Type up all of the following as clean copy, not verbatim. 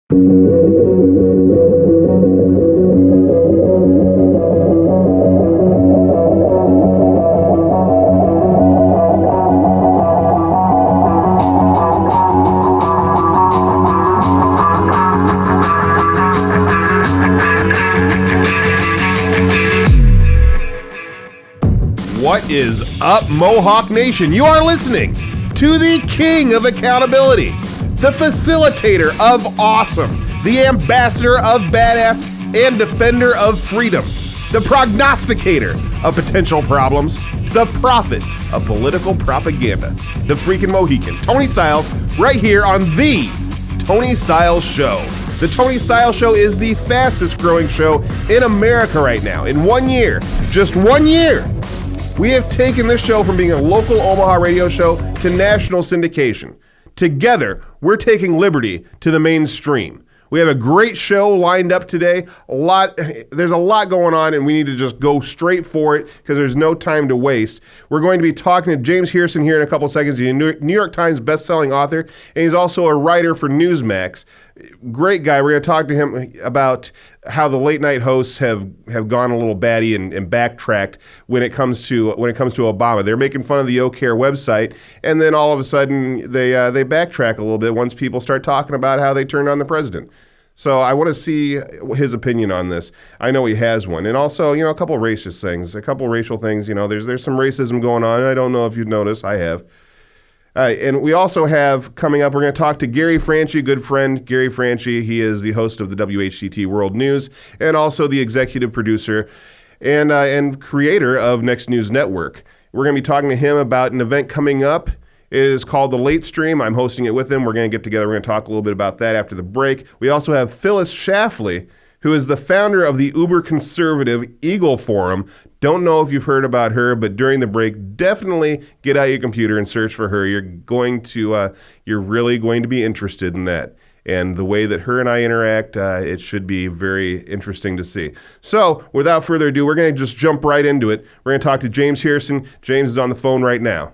What is up, Mohawk Nation? You are listening to the king of accountability, the facilitator of awesome, the ambassador of badass, and defender of freedom, the prognosticator of potential problems, the prophet of political propaganda, the freaking Mohican, Tony Styles, right here on the Tony Styles Show. The Tony Styles Show is the fastest growing show in America right now. In 1 year, just 1 year, we have taken this show from being a local Omaha radio show to national syndication. Together, we're taking liberty to the mainstream. We have a great show lined up today. There's a lot going on, and we need to just go straight for it because there's no time to waste. We're going to be talking to James Hearson here in a couple seconds. He's a New York Times best-selling author, and he's also a writer for Newsmax. Great guy. We're going to talk to him about how the late night hosts have gone a little batty and backtracked when it comes to Obama. They're making fun of the OCare website, and then all of a sudden they backtrack a little bit once people start talking about how they turned on the president. So I want to see his opinion on this. I know he has one, and also a couple of racist things, a couple of racial things. There's some racism going on. I don't know if you've noticed. I have. And we also have coming up, we're going to talk to Gary Franchi, good friend Gary Franchi. He is the host of the WHCT World News and also the executive producer and creator of Next News Network. We're going to be talking to him about an event coming up. It is called The Late Stream. I'm hosting it with him. We're going to get together. We're going to talk a little bit about that after the break. We also have Phyllis Schlafly, who is the founder of the uber-conservative Eagle Forum. Don't know if you've heard about her, but during the break, definitely get out your computer and search for her. You're really going to be interested in that. And the way that her and I interact, it should be very interesting to see. So, without further ado, we're going to just jump right into it. We're going to talk to James Hearson. James is on the phone right now.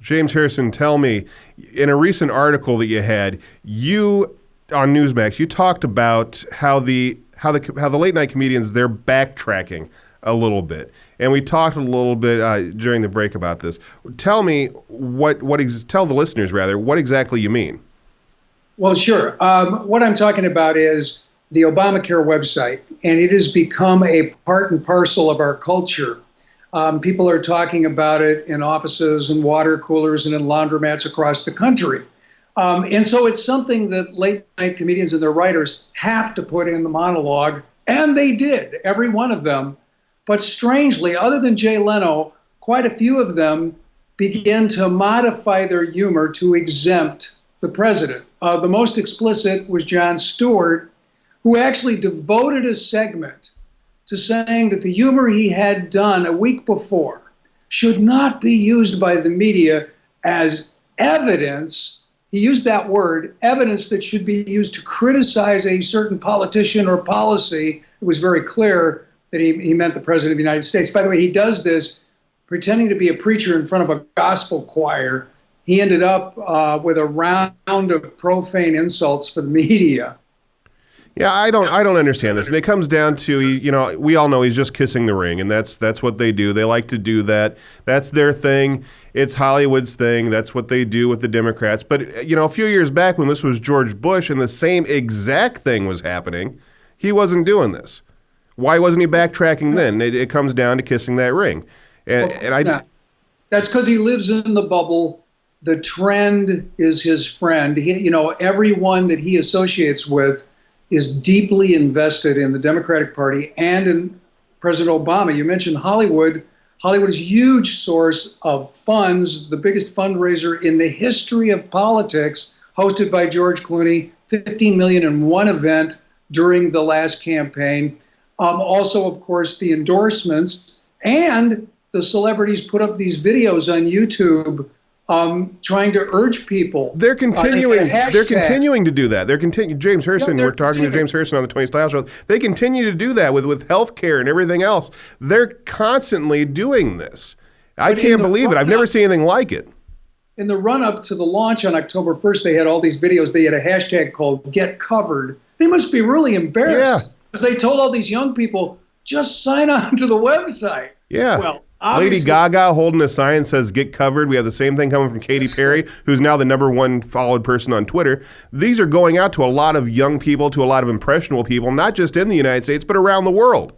James Hearson, tell me, in a recent article that you had, on Newsmax, you talked about how the late night comedians, they're backtracking a little bit, and we talked a little bit during the break about this. Tell me tell the listeners rather what exactly you mean. Well, sure. What I'm talking about is the Obamacare website, and it has become a part and parcel of our culture. People are talking about it in offices and water coolers and in laundromats across the country. And so it's something that late night comedians and their writers have to put in the monologue, and they did, every one of them. But strangely, other than Jay Leno, quite a few of them began to modify their humor to exempt the president. The most explicit was Jon Stewart, who actually devoted a segment to saying that the humor he had done a week before should not be used by the media as evidence. He used that word, evidence that should be used to criticize a certain politician or policy. It was very clear that he meant the president of the United States. By the way, he does this pretending to be a preacher in front of a gospel choir. He ended up with a round of profane insults for the media. Yeah, I don't understand this. And it comes down to, we all know he's just kissing the ring, and that's what they do. They like to do that. That's their thing. It's Hollywood's thing. That's what they do with the Democrats. But, a few years back when this was George Bush and the same exact thing was happening, he wasn't doing this. Why wasn't he backtracking then? It comes down to kissing that ring. That's because he lives in the bubble. The trend is his friend. Everyone that he associates with is deeply invested in the Democratic Party and in President Obama. You mentioned Hollywood. Hollywood is a huge source of funds, the biggest fundraiser in the history of politics, hosted by George Clooney, $15 million in one event during the last campaign. Also, of course, the endorsements, and the celebrities put up these videos on YouTube trying to urge people. They're continuing to do that. James Hearson, we're talking to James Hearson on the Tony Styles Show. They continue to do that with healthcare and everything else. They're constantly doing this. I can't believe it. I've never seen anything like it. In the run-up to the launch on October 1st, they had all these videos. They had a hashtag called Get Covered, They must be really embarrassed. Yeah. Because they told all these young people, just sign on to the website. Yeah. Well, Lady Gaga holding a sign says "Get covered." We have the same thing coming from Katy Perry, who's now the #1 followed person on Twitter. These are going out to a lot of young people, to a lot of impressionable people, not just in the United States, but around the world.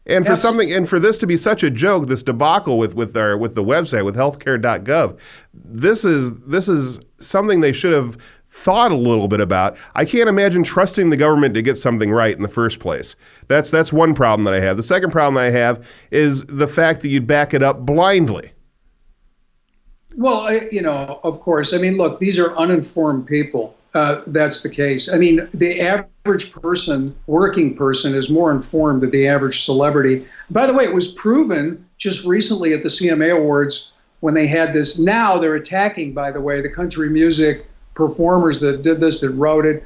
And for for this to be such a joke, this debacle with the website, with healthcare.gov, this is something they should have thought a little bit about. I can't imagine trusting the government to get something right in the first place. That's one problem that I have. The second problem I have is the fact that you'd back it up blindly. Well, of course. I mean, look, these are uninformed people. That's the case. I mean, the average person, working person, is more informed than the average celebrity. By the way, it was proven just recently at the CMA Awards when they had this. Now they're attacking, by the way, the country music performers that did this, that wrote it,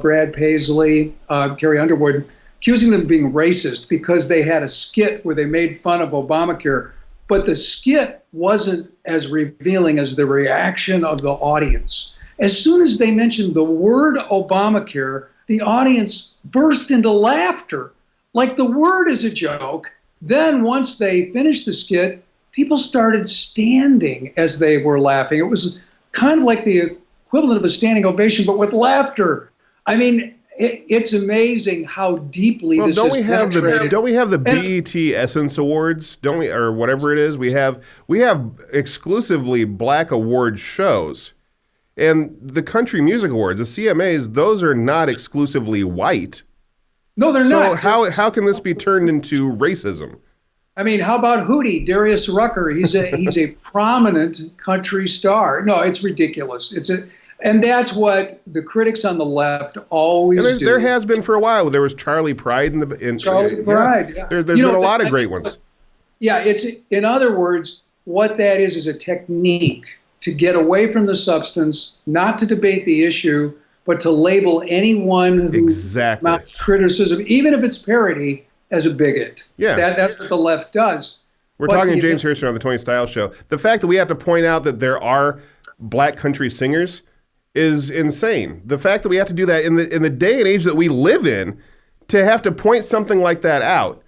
Brad Paisley, Carrie Underwood, accusing them of being racist because they had a skit where they made fun of Obamacare. But the skit wasn't as revealing as the reaction of the audience. As soon as they mentioned the word Obamacare, the audience burst into laughter, like the word is a joke. Then once they finished the skit, people started standing as they were laughing. It was kind of like the equivalent of a standing ovation, but with laughter. I mean, it's amazing how deeply this has penetrated. Don't we have the BET Essence Awards? Don't we, or whatever it is? We have exclusively black award shows, and the Country Music Awards, the CMAs, those are not exclusively white. No, they're not. So how can this be turned into racism? I mean, how about Hootie, Darius Rucker? He's a prominent country star. No, it's ridiculous. And that's what the critics on the left always do. There has been for a while. There was Charlie Pride Charlie Pride. Yeah. There's been a lot of great ones. Yeah, it's, in other words, what that is a technique to get away from the substance, not to debate the issue, but to label anyone who mounts criticism, even if it's parody, as a bigot. Yeah. That's what the left does. We're talking to James Hirschman on the Tony Styles Show. The fact that we have to point out that there are black country singers is insane. The fact that we have to do that in the day and age that we live in, to have to point something like that out,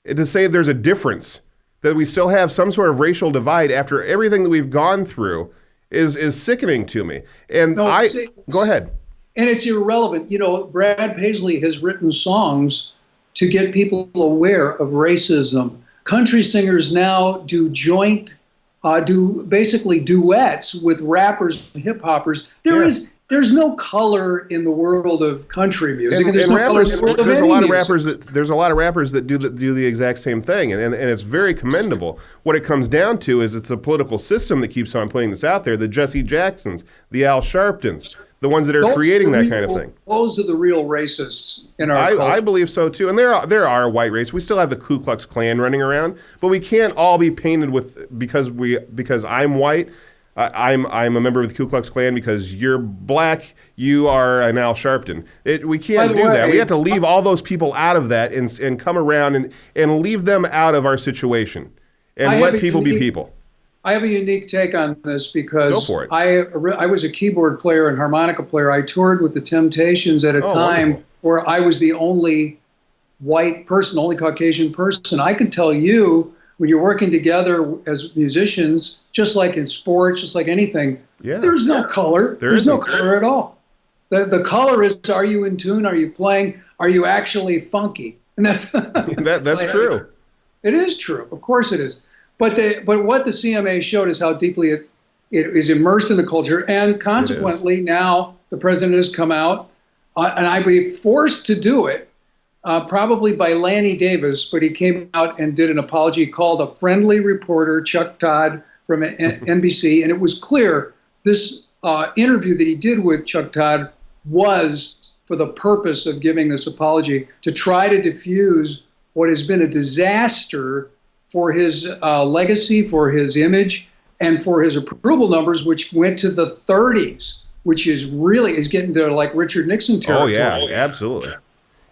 to say there's a difference, that we still have some sort of racial divide after everything that we've gone through, is sickening to me. And go ahead. And it's irrelevant. Brad Paisley has written songs to get people aware of racism. Country singers now do basically duets with rappers and hip hoppers. There's no color in the world of country music, and there's no color in the world of any music. There's a lot of rappers that do the exact same thing, and it's very commendable. What it comes down to is it's the political system that keeps on putting this out there. The Jesse Jacksons, the Al Sharptons, the ones that are creating that kind of thing. Those are the real racists in our culture. I believe so too, and there are white racists. We still have the Ku Klux Klan running around, but we can't all be painted with because I'm white. I'm a member of the Ku Klux Klan. Because you're black, you are an Al Sharpton. We can't do that. We have to leave all those people out of that and come around and leave them out of our situation and let people be people. I have a unique take on this because Go for it. I was a keyboard player and harmonica player. I toured with the Temptations at a time wonderful. where I was the only white person, only Caucasian person. I can tell you, when you're working together as musicians, just like in sports, just like anything, there's no color. There's no color at all. The color is, are you in tune? Are you playing? Are you actually funky? And that's that's true. It is true. Of course it is. But what the CMA showed is how deeply it is immersed in the culture, and consequently now the president has come out, and I believe forced to do it, probably by Lanny Davis, but he came out and did an apology, called a friendly reporter, Chuck Todd from NBC, and it was clear this interview that he did with Chuck Todd was for the purpose of giving this apology, to try to diffuse what has been a disaster for his legacy, for his image, and for his approval numbers, which went to the 30s, which is getting to like Richard Nixon territory. Oh yeah, absolutely.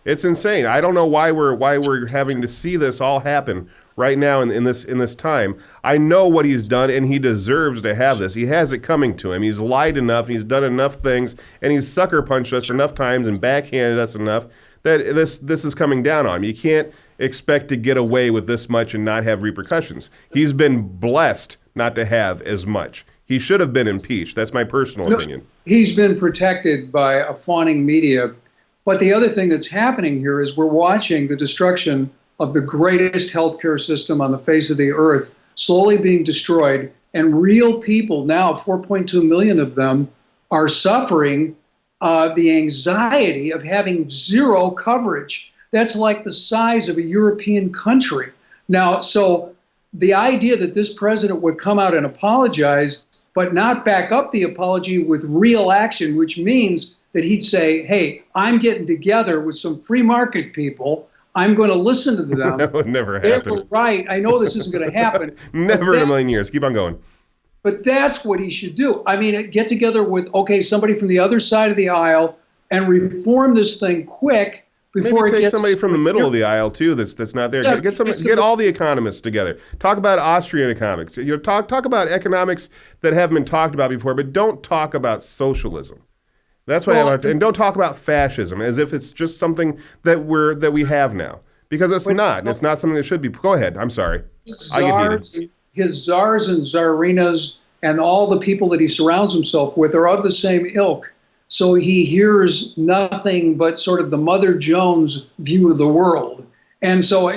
It's insane. I don't know why we're having to see this all happen right now in this time. I know what he's done, and he deserves to have this. He has it coming to him. He's lied enough, he's done enough things, and he's sucker punched us enough times and backhanded us enough that this is coming down on him. You can't expect to get away with this much and not have repercussions. He's been blessed not to have as much. He should have been impeached. That's my personal opinion. He's been protected by a fawning media. But the other thing that's happening here is we're watching the destruction of the greatest healthcare system on the face of the earth slowly being destroyed. And real people, now 4.2 million of them, are suffering the anxiety of having zero coverage. That's like the size of a European country. Now, so the idea that this president would come out and apologize, but not back up the apology with real action, which means that he'd say, hey, I'm getting together with some free market people. I'm going to listen to them. That would never happen. They're right. I know this isn't going to happen. Never in a million years. Keep on going. But that's what he should do. I mean, get together with, somebody from the other side of the aisle and reform this thing quick before Maybe it take gets somebody from the middle of the aisle too that's not there. Yeah, Get all the economists together. Talk about Austrian economics. Talk about economics that haven't been talked about before, but don't talk about socialism. That's why and don't talk about fascism as if it's just something that we have now, because it's not. It's not something that should be. Go ahead. I'm sorry. His czars and czarinas and all the people that he surrounds himself with are of the same ilk. So he hears nothing but sort of the Mother Jones view of the world. And so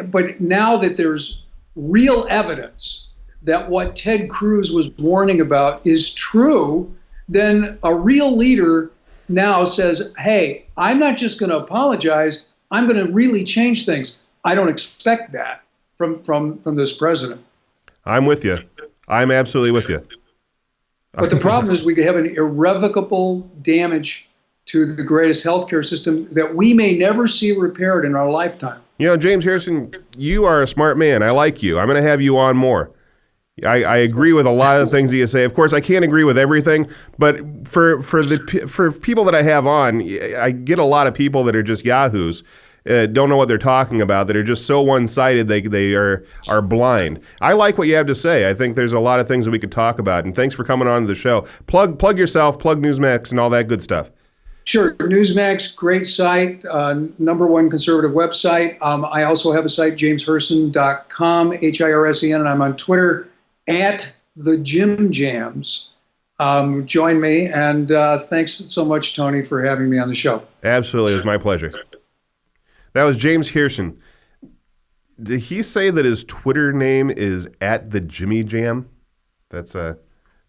but now that there's real evidence that what Ted Cruz was warning about is true, then a real leader now says, hey, I'm not just going to apologize, I'm going to really change things. I don't expect that from this president. I'm with you. I'm absolutely with you. But the problem is we could have an irrevocable damage to the greatest healthcare system that we may never see repaired in our lifetime. James Harrison, you are a smart man. I like you. I'm going to have you on more. I agree with a lot of the things that you say. Of course, I can't agree with everything, but for people that I have on, I get a lot of people that are just yahoos, don't know what they're talking about, that are just so one-sided they are blind. I like what you have to say. I think there's a lot of things that we could talk about, and thanks for coming on to the show. Plug yourself, plug Newsmax, and all that good stuff. Sure. Newsmax, great site, #1 conservative website. I also have a site, jamesherson.com, HIRSEN, and I'm on Twitter at the Jim Jams. Join me, and thanks so much, Tony, for having me on the show. Absolutely. It was my pleasure. That was James Harrison. Did he say that his Twitter name is at the Jimmy Jam? That's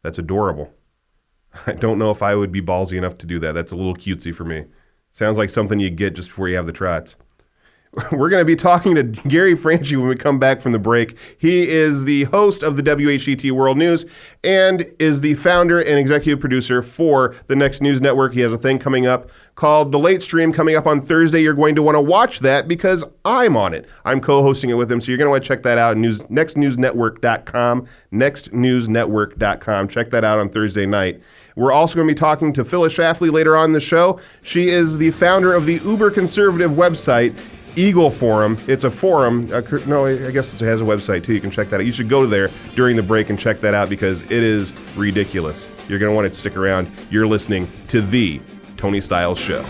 adorable. I don't know if I would be ballsy enough to do that. That's a little cutesy for me. Sounds like something you get just before you have the trots. We're going to be talking to Gary Franchi when we come back from the break. He is the host of the WHET World News and is the founder and executive producer for the Next News Network. He has a thing coming up called The Late Stream coming up on Thursday. You're going to want to watch that because I'm on it. I'm co-hosting it with him, so you're going to want to check that out at nextnewsnetwork.com, nextnewsnetwork.com. Check that out on Thursday night. We're also going to be talking to Phyllis Schlafly later on in the show. She is the founder of the uber-conservative website, Eagle Forum. It's a forum. No, I guess it has a website too. You can check that out. You should go there during the break and check that out because it is ridiculous. You're going to want to stick around. You're listening to The Tony Styles Show.